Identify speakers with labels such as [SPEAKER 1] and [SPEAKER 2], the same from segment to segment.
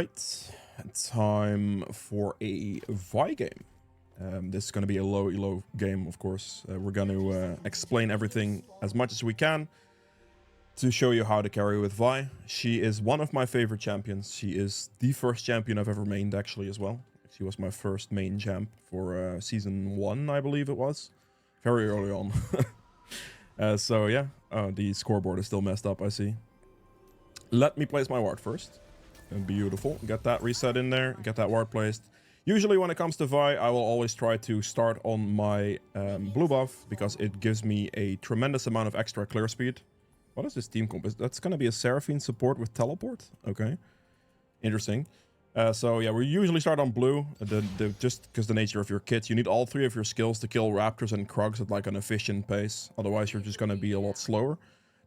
[SPEAKER 1] Alright, time for a Vi game. This is going to be a low ELO game, of course. We're going to explain everything as much as we can to show you how to carry with Vi. She is one of my favorite champions. She is the first champion I've ever mained, actually, as well. She was my first main champ for Season 1, I believe it was. Very early on. So, yeah. Oh, the scoreboard is still messed up, I see. Let me place my ward first. Beautiful. Get that reset in there. Get that ward placed. Usually when it comes to Vi, I will always try to start on my blue buff because it gives me a tremendous amount of extra clear speed. What is this team comp? That's going to be a Seraphine support with teleport? Okay. Interesting. So yeah, we usually start on blue. Just because the nature of your kit, you need all three of your skills to kill raptors and krugs at like an efficient pace. Otherwise, you're just going to be a lot slower.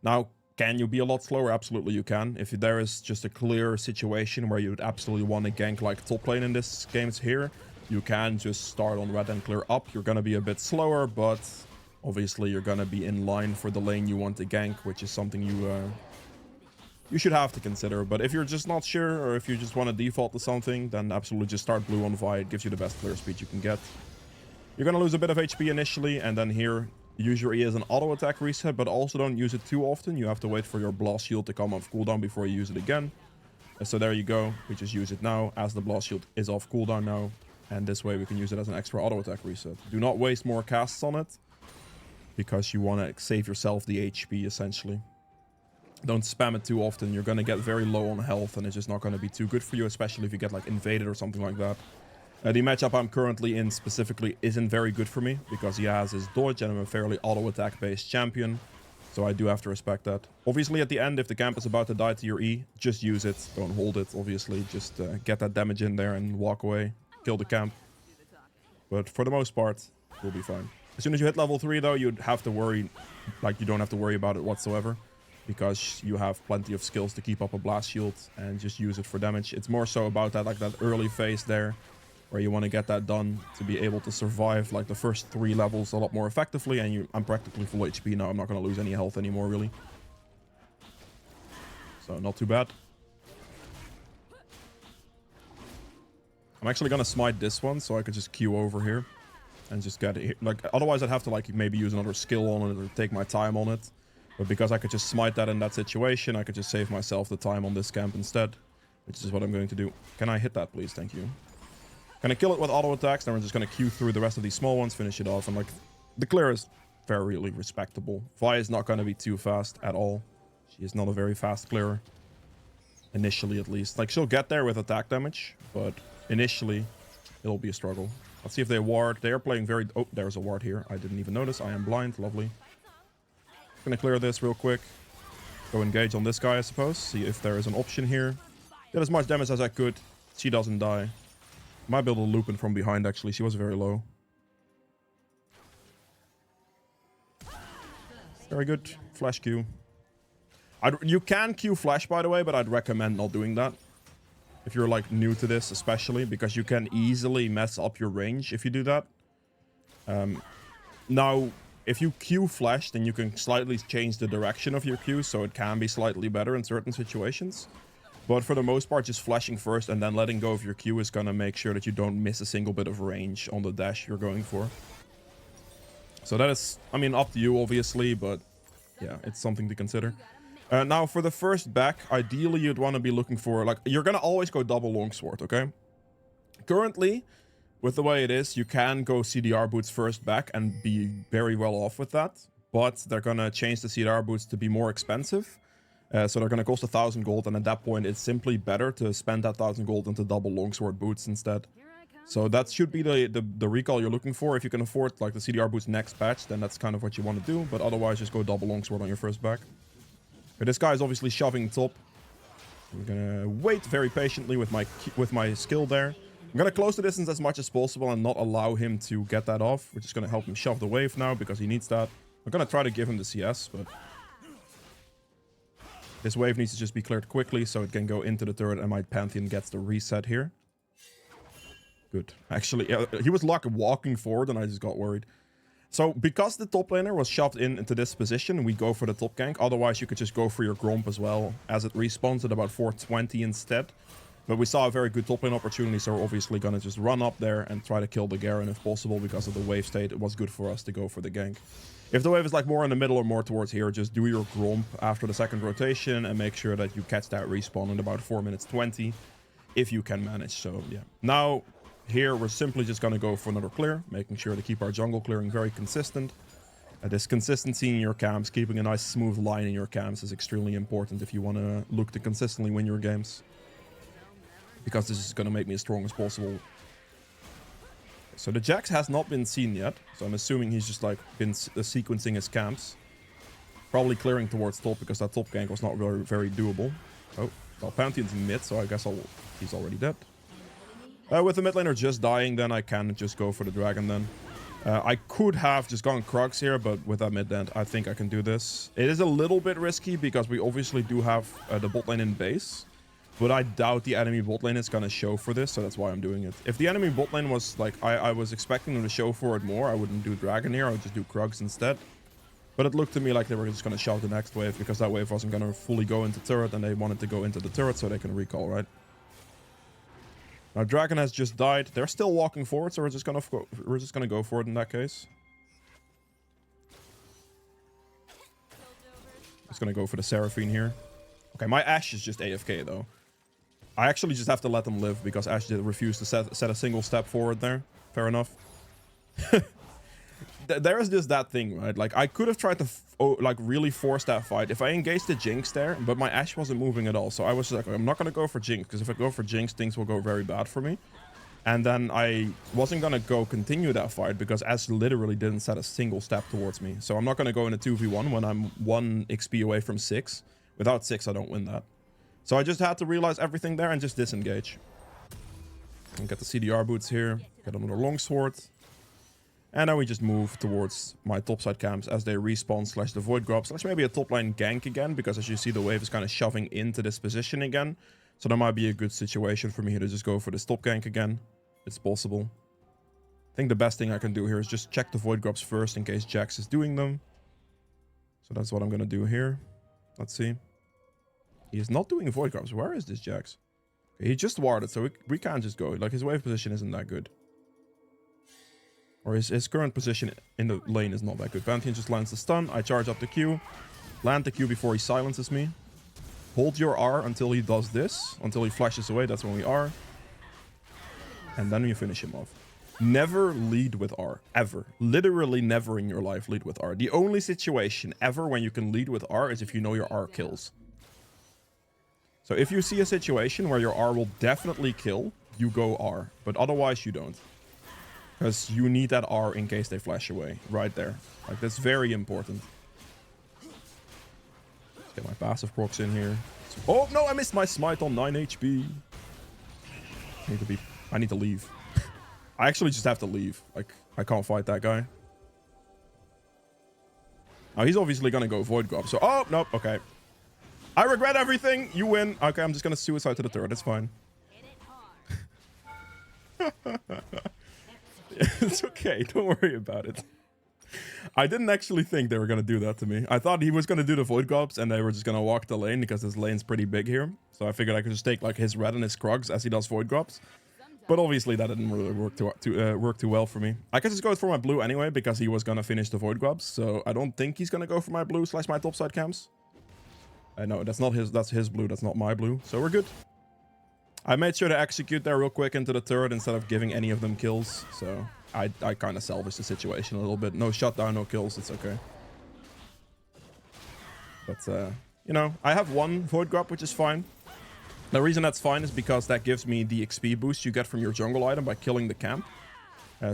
[SPEAKER 1] Now, can you be a lot slower? Absolutely you can. If there is just a clear situation where you'd absolutely want to gank like top lane in this games here, you can just start on red and clear up. You're going to be a bit slower, but obviously you're going to be in line for the lane you want to gank, which is something you should have to consider. But if you're just not sure, or if you just want to default to something, then absolutely just start blue on Vi. It gives you the best clear speed you can get. You're going to lose a bit of HP initially, and then here use your E as an auto attack reset, but also don't use it too often. You have to wait for your blast shield to come off cooldown before you use it again. So there you go. We just use it now as the blast shield is off cooldown now. And this way we can use it as an extra auto attack reset. Do not waste more casts on it because you want to save yourself the HP essentially. Don't spam it too often. You're going to get very low on health and it's just not going to be too good for you, especially if you get like invaded or something like that. The matchup I'm currently in specifically isn't very good for me because he has his dodge and I'm a fairly auto attack based champion. So I do have to respect that. Obviously at the end, if the camp is about to die to your E, just use it. Don't hold it, obviously. Just get that damage in there and walk away. Kill the camp. But for the most part, you'll be fine. As soon as you hit level 3 though, you'd have to worry, like you don't have to worry about it whatsoever. Because you have plenty of skills to keep up a blast shield and just use it for damage. It's more so about that, like that early phase there, where you want to get that done to be able to survive like the first 3 levels a lot more effectively. And I'm practically full HP now. I'm not going to lose any health anymore, really. So not too bad. I'm actually going to smite this one so I could just queue over here and just get it. Like, otherwise I'd have to like maybe use another skill on it or take my time on it. But because I could just smite that in that situation, I could just save myself the time on this camp instead, which is what I'm going to do. Can I hit that, please? Thank you. Gonna kill it with auto attacks, then we're just gonna queue through the rest of these small ones, finish it off, and like the clear is very respectable. Vi is not gonna be too fast at all. She is not a very fast clearer. Initially at least. Like she'll get there with attack damage, but initially it'll be a struggle. Let's see if they ward. They are playing very... Oh, there's a ward here. I didn't even notice. I am blind. Lovely. Gonna clear this real quick. Go engage on this guy, I suppose. See if there is an option here. Did as much damage as I could. She doesn't die. Might be able to loop in from behind, actually. She was very low. Very good. Flash Q. You can Q flash, by the way, but I'd recommend not doing that. If you're, like, new to this, especially. Because you can easily mess up your range if you do that. Now, if you Q flash, then you can slightly change the direction of your Q. So it can be slightly better in certain situations. But for the most part, just flashing first and then letting go of your Q is going to make sure that you don't miss a single bit of range on the dash you're going for. So that is, I mean, up to you, obviously, but yeah, it's something to consider. Now, for the first back, ideally, you'd want to be looking for, like, you're going to always go double longsword, okay? Currently, with the way it is, you can go CDR boots first back and be very well off with that. But they're going to change the CDR boots to be more expensive. So they're going to cost 1,000 gold, and at that point, it's simply better to spend that 1,000 gold into double longsword boots instead. So that should be the recall you're looking for. If you can afford like the CDR boots next patch, then that's kind of what you want to do. But otherwise, just go double longsword on your first back. But this guy is obviously shoving top. I'm gonna wait very patiently with my skill there. I'm gonna close the distance as much as possible and not allow him to get that off. We're just gonna help him shove the wave now because he needs that. I'm gonna try to give him the CS, but this wave needs to just be cleared quickly so it can go into the turret and my Pantheon gets the reset here. Good. Actually, he was like walking forward and I just got worried. So because the top laner was shoved into this position, we go for the top gank. Otherwise, you could just go for your Gromp as well, as it respawns at about 420 instead. But we saw a very good top lane opportunity, so we're obviously going to just run up there and try to kill the Garen if possible. Because of the wave state, it was good for us to go for the gank. If the wave is like more in the middle or more towards here, just do your gromp after the second rotation and make sure that you catch that respawn in about 4 minutes 20 if you can manage. So yeah, now here we're simply just going to go for another clear, making sure to keep our jungle clearing very consistent. This consistency in your camps, keeping a nice smooth line in your camps is extremely important if you want to look to consistently win your games, because this is going to make me as strong as possible. So the Jax has not been seen yet, so I'm assuming he's just like been sequencing his camps. Probably clearing towards top, because that top gank was not very doable. Oh, well, Pantheon's mid, so I guess he's already dead. With the mid laner just dying, then I can just go for the dragon then. I could have just gone Krugs here, but with that mid end, I think I can do this. It is a little bit risky, because we obviously do have the bot lane in base. But I doubt the enemy bot lane is going to show for this, so that's why I'm doing it. If the enemy bot lane was like, I was expecting them to show for it more, I wouldn't do Dragon here, I would just do Krugs instead. But it looked to me like they were just going to shout the next wave, because that wave wasn't going to fully go into turret, and they wanted to go into the turret so they can recall, right? Now Dragon has just died. They're still walking forward, so we're just gonna go for it in that case. Just gonna go for the Seraphine here. Okay, my Ashe is just AFK though. I actually just have to let them live because Ashe did refuse to set a single step forward there. Fair enough. There is just that thing, right? Like, I could have tried to like really force that fight if I engaged the Jinx there, but my Ashe wasn't moving at all. So I was like, I'm not going to go for Jinx, because if I go for Jinx, things will go very bad for me. And then I wasn't going to continue that fight because Ashe literally didn't set a single step towards me. So I'm not going to go in a 2v1 when I'm 1 XP away from 6. Without 6, I don't win that. So I just had to realize everything there and just disengage. And get the CDR boots here. Get another longsword. And then we just move towards my topside camps as they respawn / the void grub / maybe a top line gank again. Because as you see, the wave is kind of shoving into this position again. So that might be a good situation for me here to just go for this top gank again. It's possible. I think the best thing I can do here is just check the void grubs first in case Jax is doing them. So that's what I'm going to do here. Let's see. He is not doing void grubs. Where is this Jax? Okay, he just warded, so we can't just go. Like, his wave position isn't that good. Or his current position in the lane is not that good. Pantheon just lands the stun. I charge up the Q. Land the Q before he silences me. Hold your R until he does this. Until he flashes away. That's when we R. And then we finish him off. Never lead with R. Ever. Literally never in your life lead with R. The only situation ever when you can lead with R is if you know your R kills. So if you see a situation where your R will definitely kill, you go R. But otherwise you don't. Because you need that R in case they flash away. Right there. Like, that's very important. Let's get my passive procs in here. Oh, no, I missed my smite on 9 HP. I need to leave. I actually just have to leave. Like, I can't fight that guy. Now, he's obviously going to go Void Grub. So, oh, nope, okay. I regret everything. You win. Okay, I'm just going to suicide to the turret. It's fine. It's okay. Don't worry about it. I didn't actually think they were going to do that to me. I thought he was going to do the Void Grubs and they were just going to walk the lane because this lane's pretty big here. So I figured I could just take like his red and his Krugs as he does Void Grubs. But obviously that didn't really work too well for me. I could just go for my blue anyway because he was going to finish the Void Grubs. So I don't think he's going to go for my blue / my topside camps. No, that's not his. That's his blue. That's not my blue. So we're good. I made sure to execute there real quick into the turret instead of giving any of them kills. So I kind of salvaged the situation a little bit. No shutdown, no kills. It's okay. But, you know, I have one Void Grub, which is fine. The reason that's fine is because that gives me the XP boost you get from your jungle item by killing the camp.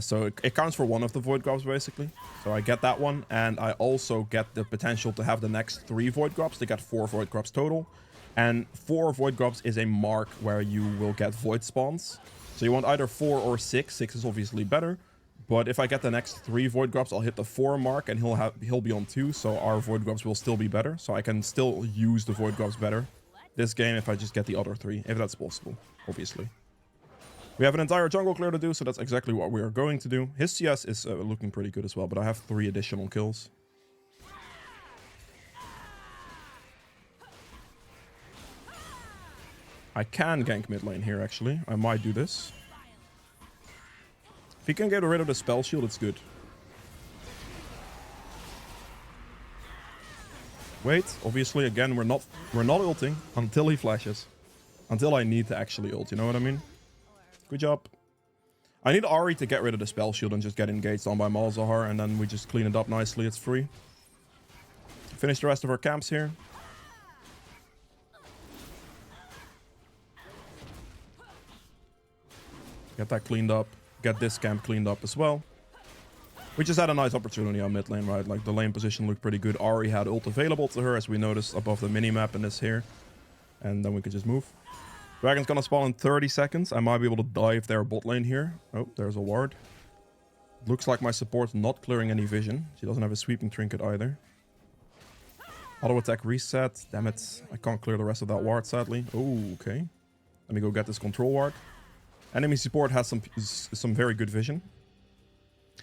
[SPEAKER 1] So it counts for one of the Void Grubs, basically. So I get that one, and I also get the potential to have the next 3 Void Grubs to get 4 Void Grubs total. And 4 Void Grubs is a mark where you will get Void spawns. So you want either 4 or 6. 6 is obviously better. But if I get the next 3 Void Grubs, I'll hit the 4 mark, and he'll be on 2. So our Void Grubs will still be better. So I can still use the Void Grubs better this game if I just get the other 3, if that's possible, obviously. We have an entire jungle clear to do, so that's exactly what we are going to do. His CS is looking pretty good as well, but I have 3 additional kills. I can gank mid lane here, actually. I might do this. If he can get rid of the spell shield, it's good. Wait, obviously, again, we're not ulting until he flashes. Until I need to actually ult, you know what I mean? Good job. I need Ahri to get rid of the spell shield and just get engaged on by Malzahar, and then we just clean it up nicely. It's free. Finish the rest of our camps here. Get that cleaned up. Get this camp cleaned up as well. We just had a nice opportunity on mid lane, right? Like, the lane position looked pretty good. Ahri had ult available to her, as we noticed above the minimap in this here. And then we could just move. Dragon's gonna spawn in 30 seconds. I might be able to dive their bot lane here. Oh, there's a ward. Looks like my support's not clearing any vision. She doesn't have a sweeping trinket either. Auto attack reset. Damn it. I can't clear the rest of that ward, sadly. Oh, okay. Let me go get this control ward. Enemy support has some very good vision.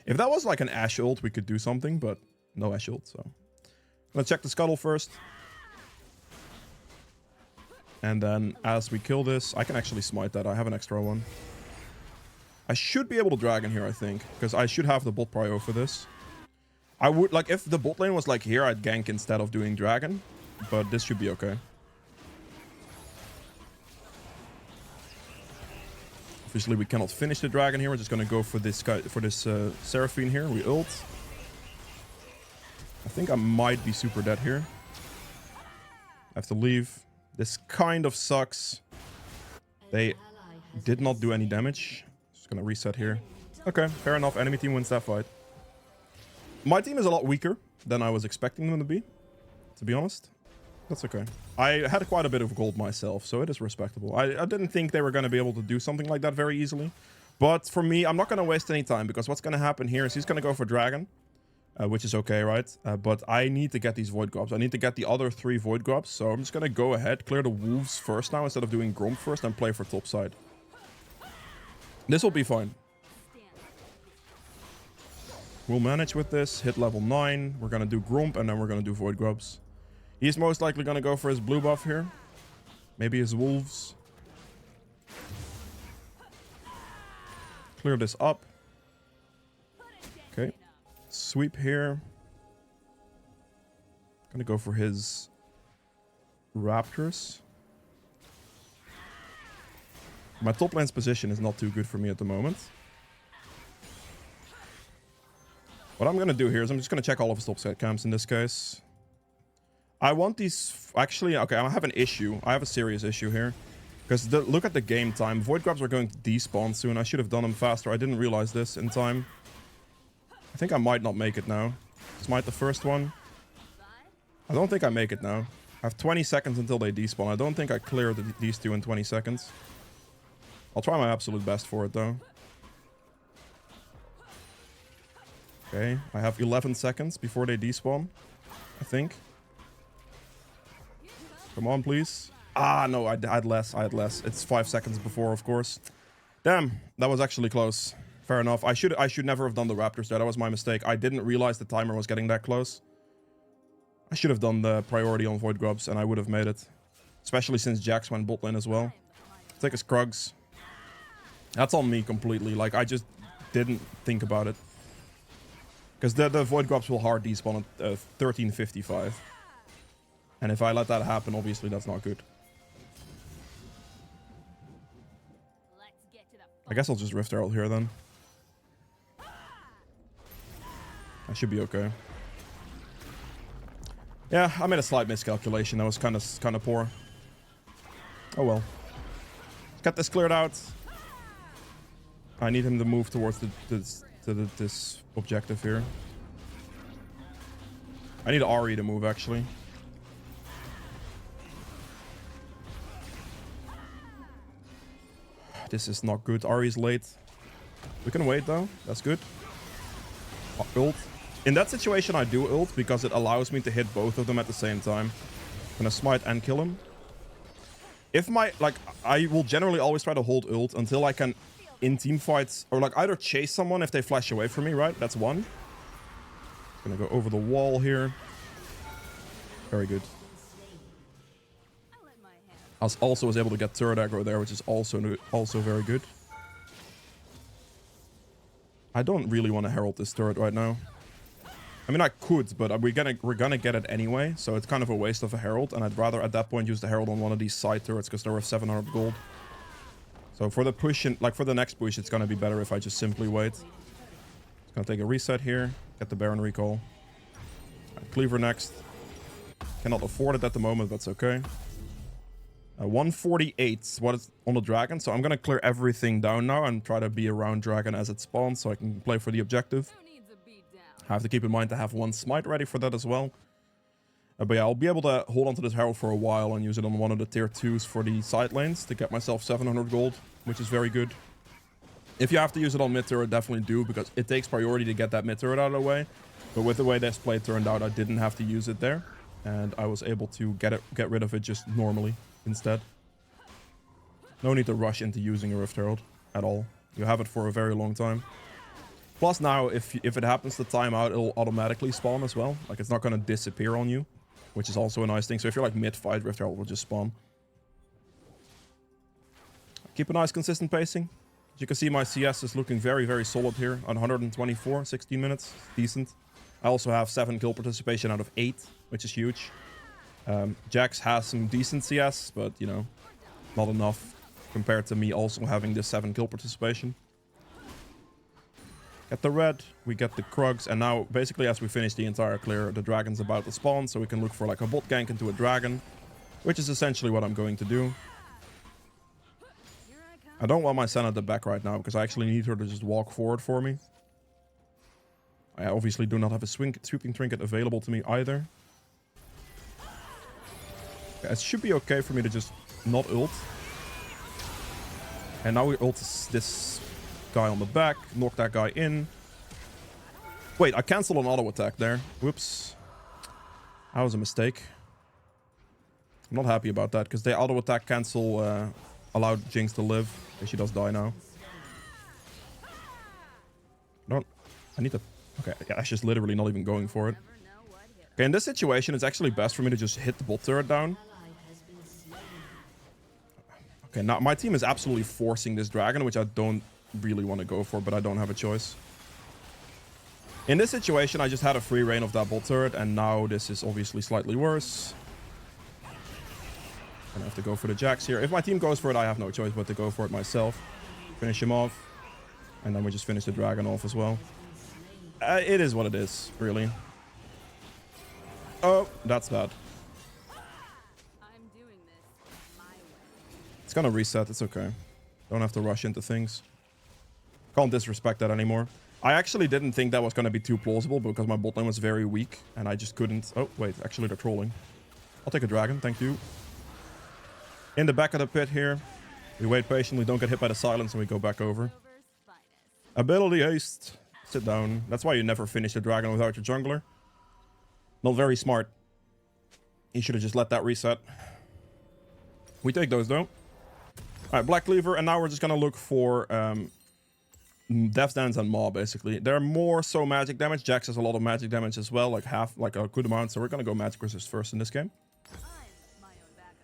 [SPEAKER 1] If that was like an Ashe ult, we could do something, but no Ashe ult, so. Let's check the scuttle first. And then as we kill this, I can actually smite that. I have an extra one. I should be able to dragon here, I think, because I should have the bot prio for this. I would, like, if the bot lane was like here, I'd gank instead of doing dragon, but this should be okay. Obviously, we cannot finish the dragon here. We're just gonna go for this guy, for this Seraphine here. We ult. I think I might be super dead here. I have to leave. This kind of sucks. They did not do any damage. Just gonna reset here. Okay, fair enough. Enemy team wins that fight. My team is a lot weaker than I was expecting them to be honest. That's okay. I had quite a bit of gold myself, so it is respectable. I didn't think they were going to be able to do something like that very easily. But for me, I'm not going to waste any time, because what's going to happen here is he's going to go for dragon, which is okay, right? But I need to get these void grubs. I need to get the other 3 void grubs, so I'm just going to go ahead, clear the wolves first now instead of doing Gromp first, and play for top side. This will be fine. We'll manage with this. Hit level 9. We're going to do Gromp, and then we're going to do void grubs. He's most likely going to go for his blue buff here. Maybe his wolves. Clear this up. Okay. Sweep here. Gonna go for his raptors. My top lane's position is not too good for me at the moment. What I'm gonna do here is I'm just gonna check all of his top side camps in this case. I want these... Actually, okay, I have an issue. I have a serious issue here. Because look at the game time. Void grubs are going to despawn soon. I should have done them faster. I didn't realize this in time. I think I might not make it now. Smite the first one. I don't think I make it now. I have 20 seconds until they despawn. I don't think I clear these 2 in 20 seconds. I'll try my absolute best for it, though. Okay, I have 11 seconds before they despawn, I think. Come on, please. Ah, no, I had less. It's 5 seconds before, of course. Damn, that was actually close. Fair enough. I should never have done the raptors there. That was my mistake. I didn't realize the timer was getting that close. I should have done the priority on void grubs, and I would have made it. Especially since Jax went bot lane as well. Take his Krugs. That's on me completely. Like, I just didn't think about it. Because the void grubs will hard despawn at 1355. And if I let that happen, obviously that's not good. I guess I'll just Rift Herald here then. I should be okay. Yeah, I made a slight miscalculation. That was kind of poor. Oh well. Let's get this cleared out. I need him to move towards this objective here. I need Ahri to move, actually. This is not good. Ahri's late. We can wait, though. That's good. Ult. In that situation, I do ult because it allows me to hit both of them at the same time. I'm gonna smite and kill him. If my... Like, I will generally always try to hold ult until I can, in team fights, or like either chase someone if they flash away from me, right? That's one. Gonna go over the wall here. Very good. I also was able to get turret aggro there, which is also very good. I don't really want to herald this turret right now. I mean, I could, but we're gonna get it anyway, so it's kind of a waste of a herald, and I'd rather at that point use the herald on one of these side turrets because they're worth 700 gold. So for the push, like for the next push, it's gonna be better if I just simply wait. It's gonna take a reset here, get the Baron recall. Right, Cleaver next. Cannot afford it at the moment, that's okay. 148 what is on the dragon, so I'm gonna clear everything down now and try to be around dragon as it spawns so I can play for the objective. I have to keep in mind to have one smite ready for that as well. But yeah, I'll be able to hold on to this herald for a while and use it on one of the tier 2s for the side lanes to get myself 700 gold, which is very good. If you have to use it on mid turret, definitely do, because it takes priority to get that mid turret out of the way. But with the way this play turned out, I didn't have to use it there, and I was able to get rid of it just normally instead. No need to rush into using a Rift Herald at all. You have it for a very long time. Plus now, if it happens to time out, it'll automatically spawn as well. Like, it's not going to disappear on you, which is also a nice thing. So if you're like mid-fight, Rift Herald will just spawn. Keep a nice consistent pacing. As you can see, my CS is looking very, very solid here. On 124, 16 minutes. Decent. I also have 7 kill participation out of 8, which is huge. Jax has some decent CS, but, you know, not enough compared to me also having this 7 kill participation. Get the red, we get the Krugs, and now basically as we finish the entire clear, the dragon's about to spawn, so we can look for like a bot gank into a dragon, which is essentially what I'm going to do. I don't want my Sen at the back right now because I actually need her to just walk forward for me. I obviously do not have a sweeping trinket available to me either. Okay, it should be okay for me to just not ult. And now we ult this guy on the back, knock that guy in. Wait, I canceled an auto attack there. Whoops. That was a mistake. I'm not happy about that because the auto attack cancel allowed Jinx to live. She does die now. I need to... Okay, Ashe is literally not even going for it. Okay, in this situation, it's actually best for me to just hit the bot turret down. Okay, now my team is absolutely forcing this dragon, which I don't really want to go for, but I don't have a choice. In this situation, I just had a free reign of that bot turret, and now this is obviously slightly worse. I have to go for the Jax here. If my team goes for it, I have no choice but to go for it myself. Finish him off. And then we just finish the dragon off as well. It is what it is, really. Oh, that's bad. It's gonna reset, it's okay. Don't have to rush into things. Can't disrespect that anymore. I actually didn't think that was gonna be too plausible because my bot lane was very weak and I just couldn't... Oh, wait, actually they're trolling. I'll take a dragon, thank you. In the back of the pit here. We wait patiently, don't get hit by the silence, and we go back over. Ability haste. Sit down. That's why you never finish the dragon without your jungler. Not very smart. He should have just let that reset. We take those though. Alright, Black Cleaver, and now we're just gonna look for Death's Dance and Maw, basically. They're more so magic damage. Jax has a lot of magic damage as well, like a good amount, so we're gonna go magic resist first in this game.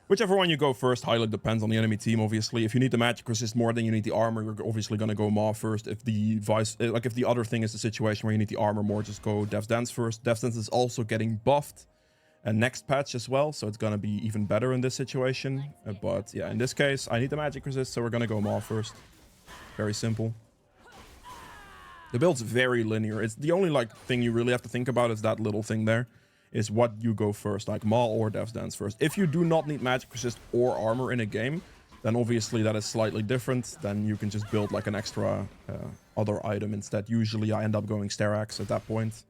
[SPEAKER 1] Whichever one you go first highly depends on the enemy team, obviously. If you need the magic resist more than you need the armor, you're obviously going to go Maw first. If the if the other thing is the situation where you need the armor more, just go Death's Dance first. Death's Dance is also getting buffed next patch as well, so it's going to be even better in this situation. But yeah, in this case, I need the magic resist, so we're going to go Maw first. Very simple. The build's very linear. It's the only like thing you really have to think about is that little thing there. Is what you go first, like Maw or Death's Dance first. If you do not need magic resist or armor in a game, then obviously that is slightly different. Then you can just build like an extra other item instead. Usually I end up going Sterax at that point.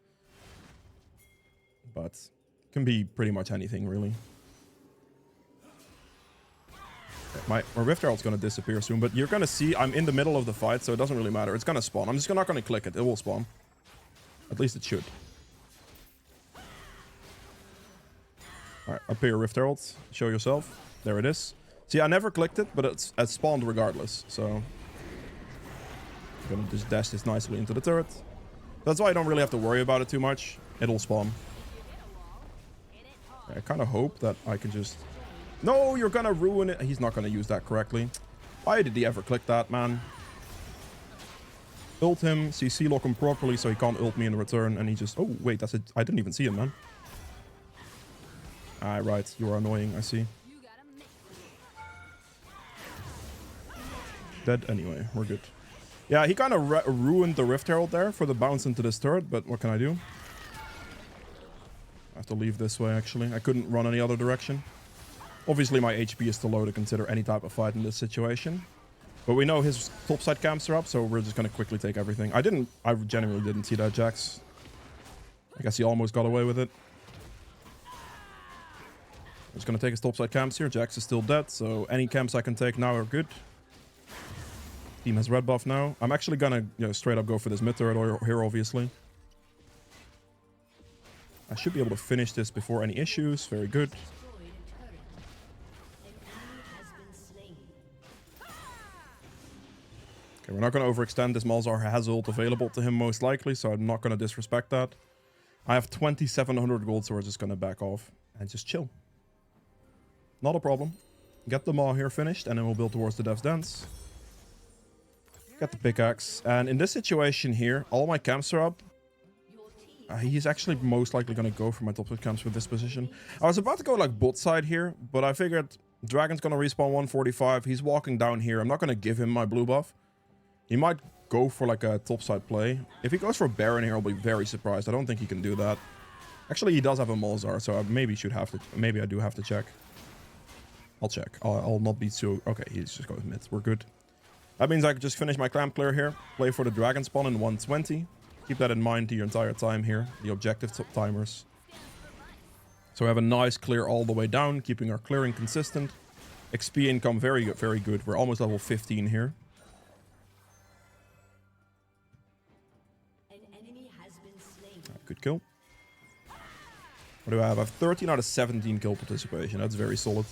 [SPEAKER 1] But it can be pretty much anything, really. My Rift Herald's going to disappear soon, but you're going to see I'm in the middle of the fight, so it doesn't really matter. It's going to spawn. I'm just not going to click it. It will spawn. At least it should. Alright, up here, Rift Herald. Show yourself. There it is. See, I never clicked it, but it's spawned regardless. So, I'm gonna just dash this nicely into the turret. That's why I don't really have to worry about it too much. It'll spawn. I kind of hope that I can just No, you're gonna ruin it. He's not gonna use that correctly. Why did he ever click that, man? Ult him, CC lock him properly so he can't ult me in return, and he just... Oh, wait, that's it. I didn't even see him, man. Ah, right. You are annoying, I see. Dead anyway. We're good. Yeah, he kind of ruined the Rift Herald there for the bounce into this turret, but what can I do? I have to leave this way, actually. I couldn't run any other direction. Obviously, my HP is too low to consider any type of fight in this situation. But we know his topside camps are up, so we're just going to quickly take everything. I genuinely didn't see that, Jax. I guess he almost got away with it. I'm just going to take his topside camps here. Jax is still dead, so any camps I can take now are good. Team has red buff now. I'm actually going to straight up go for this mid turret here, obviously. I should be able to finish this before any issues. Very good. Okay, we're not going to overextend. This Malzahar has ult available to him most likely, so I'm not going to disrespect that. I have 2,700 gold, so we're just going to back off and just chill. Not a problem. Get the Maw here finished, and then we'll build towards the Dev's Dance. Get the pickaxe. And in this situation here, all my camps are up. He's actually most likely going to go for my top camps with this position. I was about to go like bot side here, but I figured Dragon's going to respawn 145. He's walking down here. I'm not going to give him my blue buff. He might go for like a topside play. If he goes for Baron here, I'll be very surprised. I don't think he can do that. Actually, he does have a Malzahar, so I maybe should have to. Maybe I do have to check. I'll check. I'll not be too... Okay, he's just going mid. We're good. That means I could just finish my clamp clear here. Play for the Dragon spawn in 120. Keep that in mind the entire time here. The objective timers. So we have a nice clear all the way down, keeping our clearing consistent. XP income very good, very good. We're almost level 15 here. Good kill. What do I have? I have 13 out of 17 kill participation. That's very solid.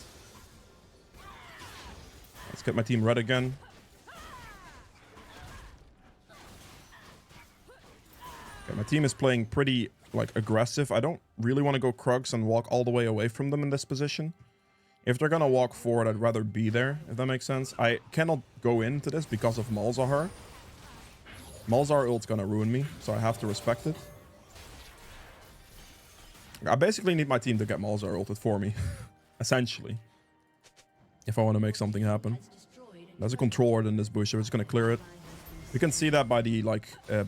[SPEAKER 1] Let's get my team red again. Okay, my team is playing pretty like aggressive. I don't really want to go Krugs and walk all the way away from them in this position. If they're gonna walk forward, I'd rather be there, if that makes sense. I cannot go into this because of Malzahar. Malzahar ult's gonna ruin me, so I have to respect it. I basically need my team to get Malzahar ulted for me, essentially. If I want to make something happen. There's a control ward in this bush, so we're just going to clear it. We can see that by the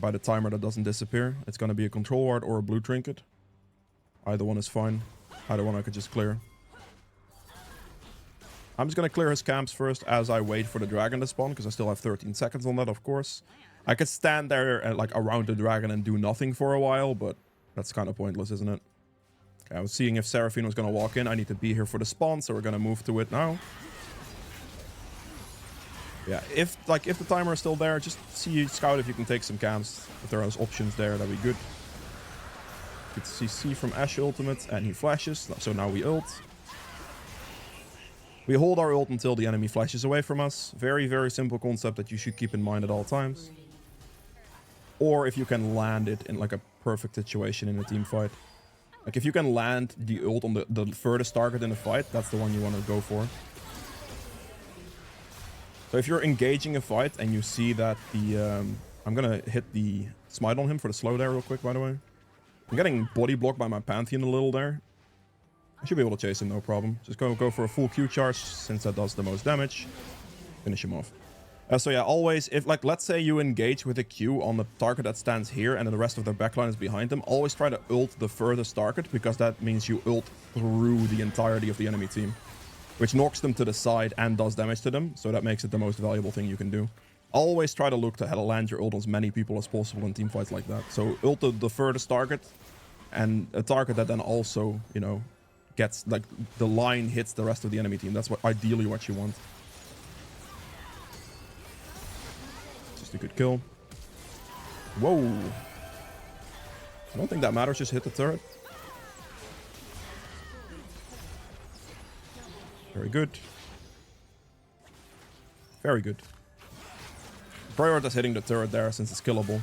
[SPEAKER 1] by the timer that doesn't disappear. It's going to be a control ward or a blue trinket. Either one is fine. Either one I could just clear. I'm just going to clear his camps first as I wait for the dragon to spawn, because I still have 13 seconds on that, of course. I could stand there like around the dragon and do nothing for a while, but that's kind of pointless, isn't it? Okay, I was seeing if Seraphine was going to walk in. I need to be here for the spawn, so we're going to move to it now. Yeah, if the timer is still there, just scout if you can take some camps. If there are options there, that'd be good. Good CC from Ashe ultimate, and he flashes. So now we ult. We hold our ult until the enemy flashes away from us. Very, very simple concept that you should keep in mind at all times. Or if you can land it in like a perfect situation in a team fight. Like if you can land the ult on the furthest target in the fight, that's the one you want to go for. So if you're engaging a fight and you see that the... I'm going to hit the smite on him for the slow there real quick, by the way. I'm getting body blocked by my Pantheon a little there. I should be able to chase him, no problem. Just go for a full Q charge, since that does the most damage. Finish him off. So yeah, always, if like, let's say you engage with a Q on the target that stands here and then the rest of their backline is behind them, always try to ult the furthest target, because that means you ult through the entirety of the enemy team. Which knocks them to the side and does damage to them, so that makes it the most valuable thing you can do. Always try to look to land your ult on as many people as possible in team fights like that. So ult the furthest target, and a target that then also, you know, gets, like, the line hits the rest of the enemy team. That's ideally what you want. Just a good kill. Whoa. I don't think that matters, just hit the turret. Very good. Very good. Prioritize hitting the turret there since it's killable.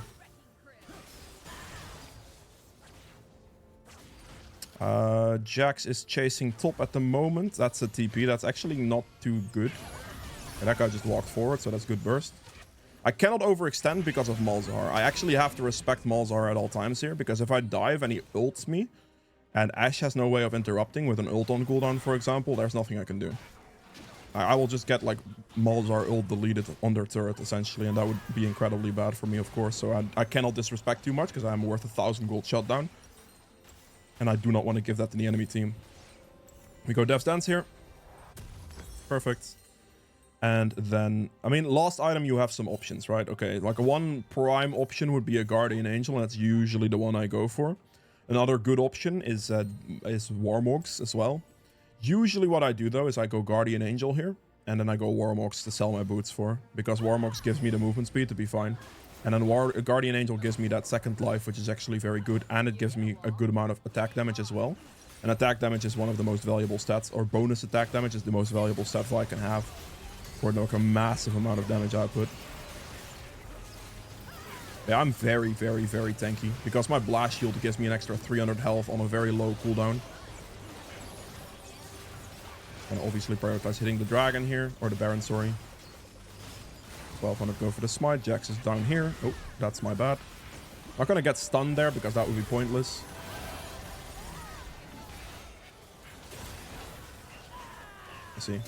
[SPEAKER 1] Jax is chasing top at the moment. That's a TP. That's actually not too good. And that guy just walked forward, so that's good burst. I cannot overextend because of Malzahar. I actually have to respect Malzahar at all times here, because if I dive and he ults me, and Ashe has no way of interrupting with an ult on cooldown, for example, there's nothing I can do. I will just get, like, Malzahar ult deleted on their turret, essentially, and that would be incredibly bad for me, of course. So I cannot disrespect too much, because I'm worth 1,000 gold shutdown. And I do not want to give that to the enemy team. We go Dev's Dance here. Perfect. And then, I mean, last item, you have some options, right? Okay, like one prime option would be a Guardian Angel, and that's usually the one I go for. Another good option is Warmogs as well. Usually what I do, though, is I go Guardian Angel here, and then I go Warmogs to sell my boots for, because Warmogs gives me the movement speed to be fine. And then Guardian Angel gives me that second life, which is actually very good, and it gives me a good amount of attack damage as well. And attack damage is one of the most valuable stats, or bonus attack damage is the most valuable stat I can have. For like a massive amount of damage output. Yeah, I'm very, very, very tanky. Because my blast shield gives me an extra 300 health on a very low cooldown. And obviously prioritize hitting the dragon here. Or the Baron, sorry. 1200 go for the smite. Jax is down here. Oh, that's my bad. Not gonna get stunned there because that would be pointless. Let's see.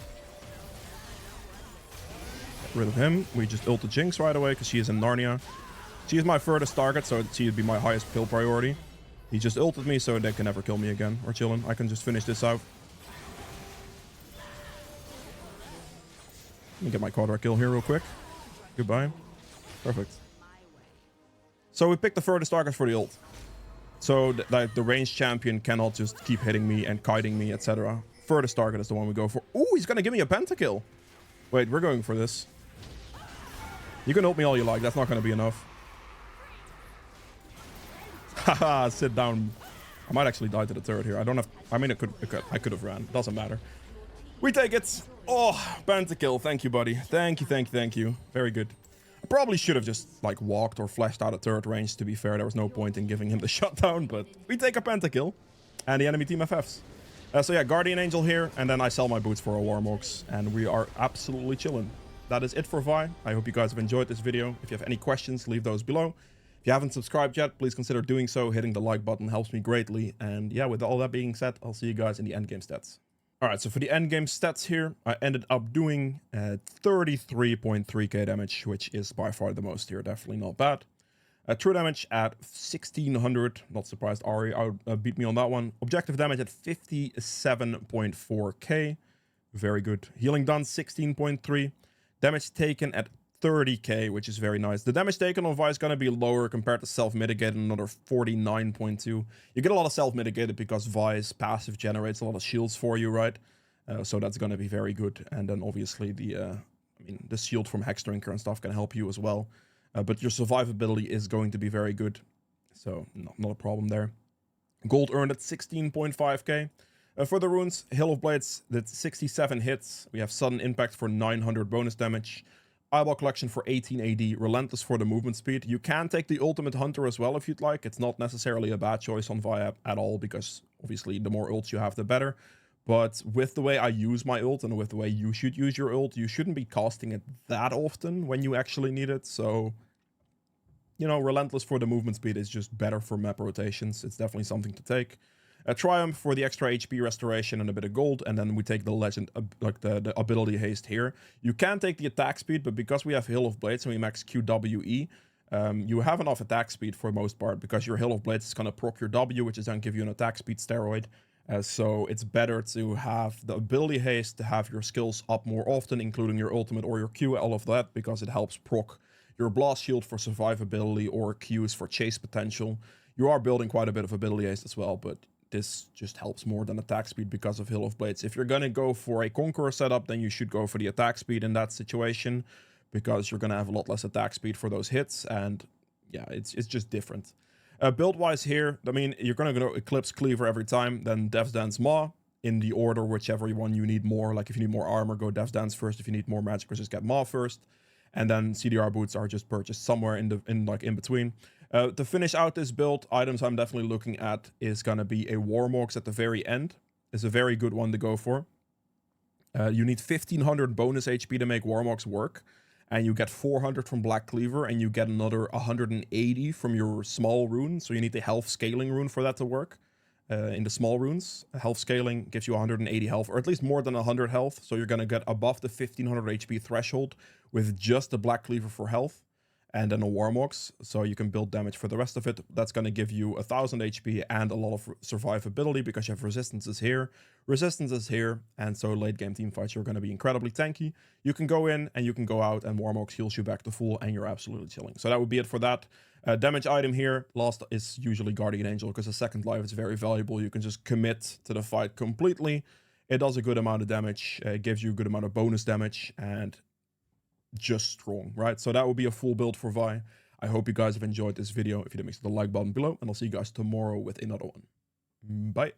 [SPEAKER 1] Rid of him. We just ult the Jinx right away because she is in Narnia. She is my furthest target, so she would be my highest kill priority. He just ulted me, so they can never kill me again. Or chillin'. I can just finish this out. Let me get my quadra kill here real quick. Goodbye. Perfect. So we picked the furthest target for the ult. So the ranged champion cannot just keep hitting me and kiting me, etc. Furthest target is the one we go for. Ooh, he's gonna give me a pentakill. Wait, we're going for this. You can ult me all you like. That's not going to be enough. Haha, sit down. I might actually die to the turret here. I don't have... I mean, I could have ran. Doesn't matter. We take it. Oh, pentakill. Thank you, buddy. Thank you, thank you, thank you. Very good. I probably should have just, like, walked or flashed out of turret range, to be fair. There was no point in giving him the shutdown, but we take a pentakill. And the enemy team FFs. So yeah, Guardian Angel here, and then I sell my boots for a Warmogs, and we are absolutely chilling. That is it for Vi. I hope you guys have enjoyed this video. If you have any questions, leave those below. If you haven't subscribed yet, please consider doing so. Hitting the like button helps me greatly. And yeah, with all that being said, I'll see you guys in the endgame stats. Alright, so for the endgame stats here, I ended up doing 33.3k damage, which is by far the most here. Definitely not bad. True damage at 1600. Not surprised Ari beat me on that one. Objective damage at 57.4k. Very good. Healing done 16.3. Damage taken at 30k, which is very nice. The damage taken on Vi is going to be lower compared to self-mitigated, another 49.2. You get a lot of self-mitigated because Vi's passive generates a lot of shields for you, right? So that's going to be very good. And then obviously the shield from Hexdrinker and stuff can help you as well. But your survivability is going to be very good. So not a problem there. Gold earned at 16.5k. For the runes, Hail of Blades, that's 67 hits. We have Sudden Impact for 900 bonus damage. Eyeball Collection for 18 AD. Relentless for the movement speed. You can take the Ultimate Hunter as well if you'd like. It's not necessarily a bad choice on Vi at all, because obviously the more ults you have, the better. But with the way I use my ult and with the way you should use your ult, you shouldn't be casting it that often when you actually need it. So, you know, Relentless for the movement speed is just better for map rotations. It's definitely something to take. A Triumph for the extra HP restoration and a bit of gold, and then we take the legend, like the ability haste here. You can take the attack speed, but because we have Hail of Blades and we max QWE, you have enough attack speed for the most part, because your Hail of Blades is going to proc your W, which is then give you an attack speed steroid. So it's better to have the ability haste, to have your skills up more often, including your ultimate or your Q, all of that, because it helps proc your blast shield for survivability or Qs for chase potential. You are building quite a bit of ability haste as well, but this just helps more than attack speed because of Hail of Blades. If you're going to go for a Conqueror setup, then you should go for the attack speed in that situation, because you're going to have a lot less attack speed for those hits, and yeah, it's just different. Build-wise here, I mean, you're going to go Eclipse Cleaver every time, then Dev's Dance Maw, in the order whichever one you need more. Like if you need more armor, go Dev's Dance first. If you need more magic, just get Maw first. And then CDR boots are just purchased somewhere in between. To finish out this build, items I'm definitely looking at is going to be a Warmogs at the very end. It's a very good one to go for. You need 1500 bonus HP to make Warmogs work. And you get 400 from Black Cleaver, and you get another 180 from your small rune. So you need the health scaling rune for that to work. In the small runes, health scaling gives you 180 health, or at least more than 100 health. So you're going to get above the 1500 HP threshold with just the Black Cleaver for health. And then a Warmogs, so you can build damage for the rest of it. That's going to give you 1000 HP and a lot of survivability because you have resistances here, and so late game team fights, you're going to be incredibly tanky. You can go in and you can go out, and Warmogs heals you back to full, and you're absolutely chilling. So that would be it for that. Damage item here, last is usually Guardian Angel, because a second life is very valuable. You can just commit to the fight completely. It does a good amount of damage, gives you a good amount of bonus damage, and just strong, right? So that will be a full build for Vi. I hope you guys have enjoyed this video. If you did, make sure to like button below, and I'll see you guys tomorrow with another one. Bye.